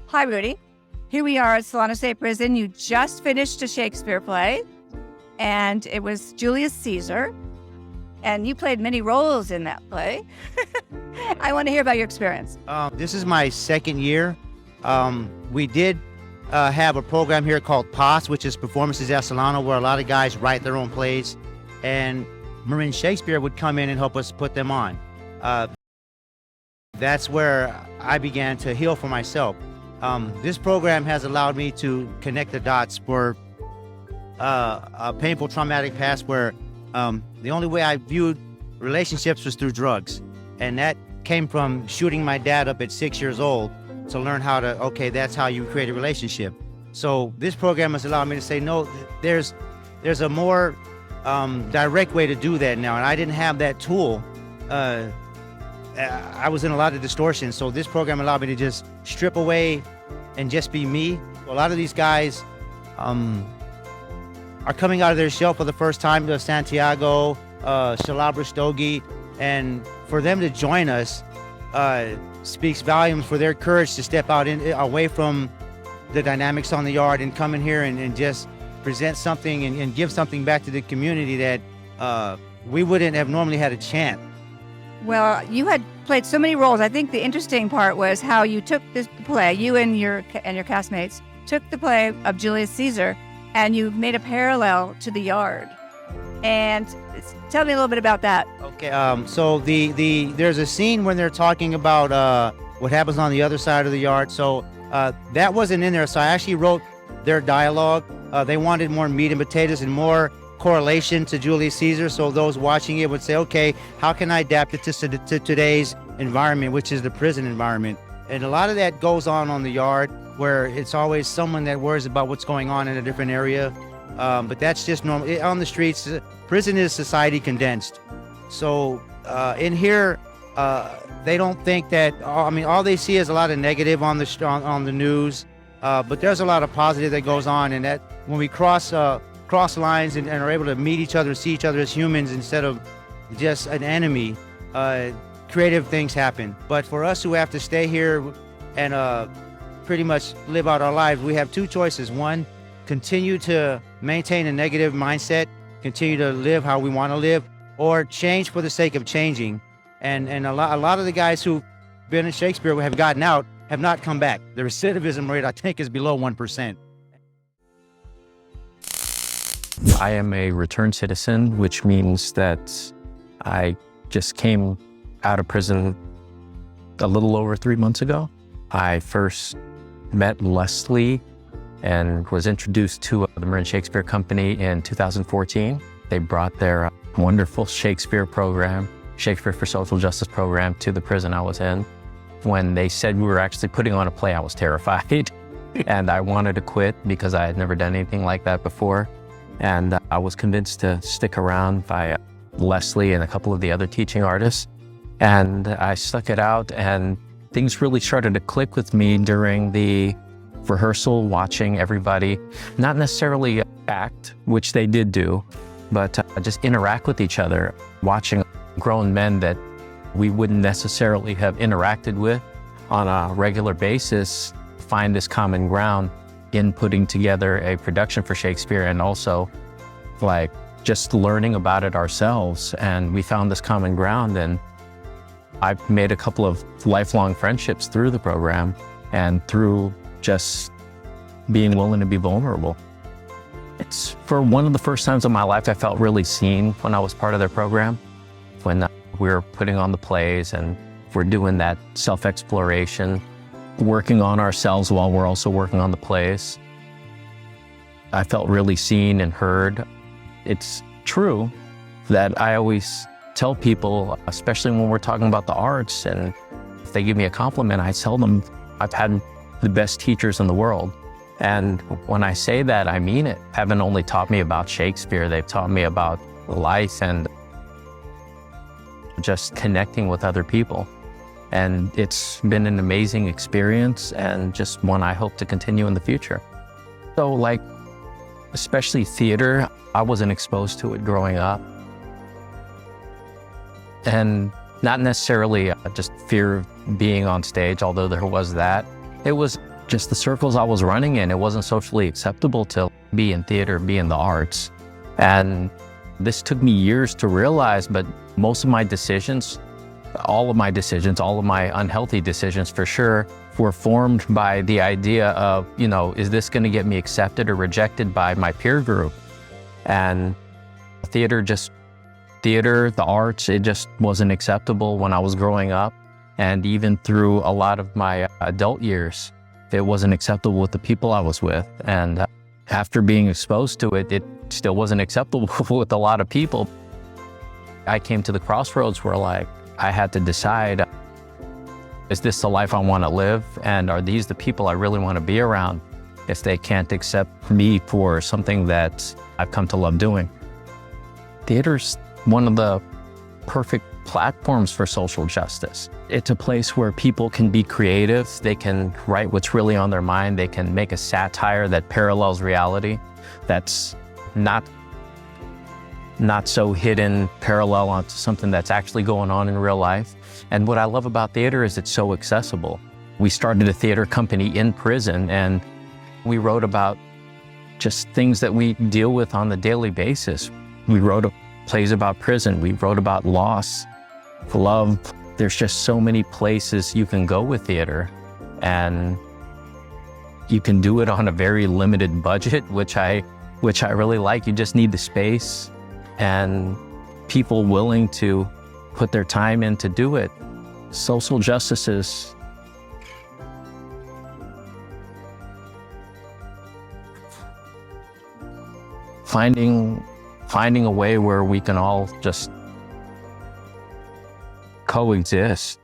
Hi, Rudy. Here we are at Solano State Prison. You just finished a Shakespeare play, and it was Julius Caesar, and you played many roles in that play. I want to hear about your experience. This is my second year. We did have a program here called POS, which is Performances at Solano, where a lot of guys write their own plays, and Marin Shakespeare would come in and help us put them on. That's where I began to heal for myself. This program has allowed me to connect the dots for a painful, traumatic past where the only way I viewed relationships was through drugs. And that came from shooting my dad up at 6 years old to learn how to, okay, that's how you create a relationship. So this program has allowed me to say, no, there's a more direct way to do that now. And I didn't have that tool. I was in a lot of distortion. So this program allowed me to just strip away and just be me. A lot of these guys are coming out of their shell for the first time to Santiago, Shalabra Stogie, and for them to join us speaks volumes for their courage to step out away from the dynamics on the yard and come in here and just present something and give something back to the community that we wouldn't have normally had a chance. Well, you had played so many roles. I think the interesting part was how you took this play, you and your castmates took the play of Julius Caesar, and you made a parallel to the yard. And tell me a little bit about that. Okay, so there's a scene when they're talking about what happens on the other side of the yard. So that wasn't in there. So I actually wrote their dialogue. They wanted more meat and potatoes and more correlation to Julius Caesar. So those watching it would say, okay, how can I adapt it to today's environment, which is the prison environment? And a lot of that goes on the yard, where it's always someone that worries about what's going on in a different area. But that's just normal. On the streets, prison is society condensed. So in here, they don't think that, all they see is a lot of negative on the news, but there's a lot of positive that goes on. And that when we cross lines and are able to meet each other, see each other as humans instead of just an enemy, creative things happen. But for us who have to stay here and pretty much live out our lives, we have two choices. One, continue to maintain a negative mindset, continue to live how we want to live, or change for the sake of changing. And a lot of the guys who've been in Shakespeare have gotten out have not come back. The recidivism rate, I think, is below 1%. I am a returned citizen, which means that I just came out of prison a little over 3 months ago. I first met Leslie and was introduced to the Marin Shakespeare Company in 2014. They brought their wonderful Shakespeare program, Shakespeare for Social Justice program, to the prison I was in. When they said we were actually putting on a play, I was terrified. And I wanted to quit because I had never done anything like that before. And I was convinced to stick around by Leslie and a couple of the other teaching artists. And I stuck it out, and things really started to click with me during the rehearsal, watching everybody, not necessarily act, which they did do, but just interact with each other, watching grown men that we wouldn't necessarily have interacted with on a regular basis find this common ground in putting together a production for Shakespeare, and also like just learning about it ourselves. And we found this common ground, and I've made a couple of lifelong friendships through the program and through just being willing to be vulnerable. It's for one of the first times in my life I felt really seen when I was part of their program, when we were putting on the plays and we're doing that self-exploration, working on ourselves while we're also working on the plays. I felt really seen and heard. It's true that I always tell people, especially when we're talking about the arts, and if they give me a compliment, I tell them I've had the best teachers in the world. And when I say that, I mean it. Haven't only taught me about Shakespeare, they've taught me about life and just connecting with other people. And it's been an amazing experience, and just one I hope to continue in the future. So like, especially theater, I wasn't exposed to it growing up. And not necessarily just fear of being on stage, although there was that, It was just the circles I was running in. It wasn't socially acceptable to be in theater, be in the arts. And this took me years to realize, but most of my decisions, all of my unhealthy decisions for sure, were formed by the idea of, is this going to get me accepted or rejected by my peer group? And theater, the arts, it just wasn't acceptable when I was growing up. And even through a lot of my adult years, it wasn't acceptable with the people I was with. And after being exposed to it, it still wasn't acceptable with a lot of people. I came to the crossroads where I had to decide, is this the life I want to live? And are these the people I really want to be around if they can't accept me for something that I've come to love doing? Theater's one of the perfect platforms for social justice. It's a place where people can be creative. They can write what's really on their mind. They can make a satire that parallels reality. That's not so hidden, parallel onto something that's actually going on in real life. And what I love about theater is it's so accessible. We started a theater company in prison, and we wrote about just things that we deal with on the daily basis. We wrote plays about prison. We wrote about loss, love. There's just so many places you can go with theater, and you can do it on a very limited budget, which I really like. You just need the space and people willing to put their time in to do it. Social justice is finding a way where we can all just coexist.